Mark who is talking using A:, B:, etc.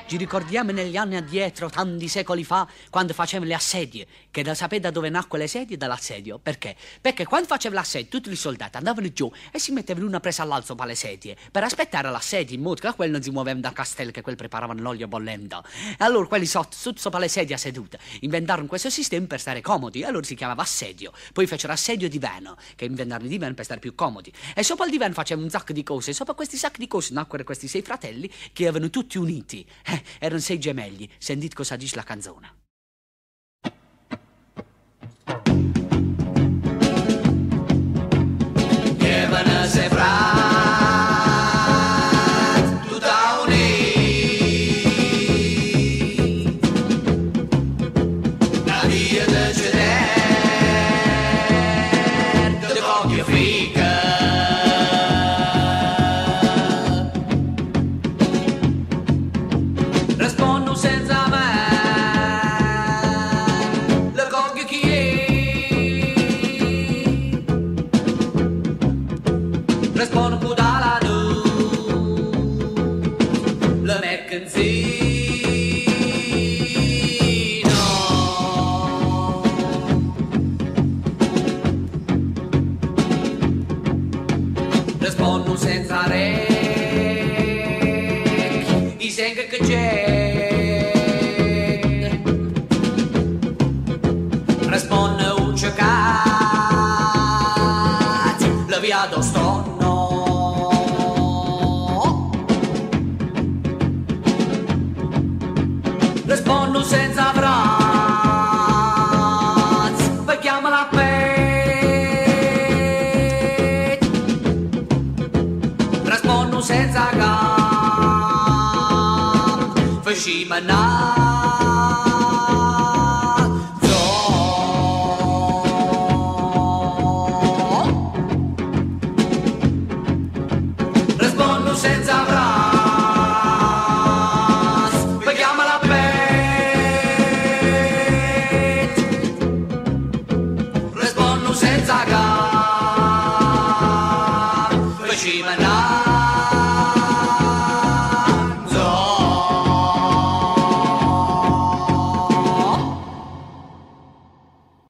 A: Ci ricordiamo negli anni addietro, tanti secoli fa, quando facevano le assedie, che da sapere da dove nacque le sedie? Dall'assedio. Perché? Perché quando faceva l'assedio tutti i soldati andavano giù e si mettevano una presa all'alzo per le sedie, per aspettare l'assedio in modo che quelli non si muovevano dal castello, che quelli preparavano l'olio bollendo. E allora quelli sopra le sedie sedute inventarono questo sistema per stare comodi, e allora si chiamava assedio. Poi fecero assedio divano, che inventarono il divano per stare più comodi. E sopra il divano facevano un sacco di cose, e sopra questi sacchi di cose nacquero questi 6 fratelli che erano tutti uniti. Erano 6 gemelli. Sentite cosa dice la canzone.
B: Giovane sei frat, tutta unì, la via del ceder, de copia fica. Rispondo senza me, le copia chi è. Rispondo con la nu, le meccanzino. Rispondo senza re, i senga che c'è. Rispondo un ceccat, la via do sto. Rispondo senza braccia, poi chiama la pet. Rispondo senza gambe, facciamo rispondo senza braccia, poi chiama la pet. Senza gambe, facciamo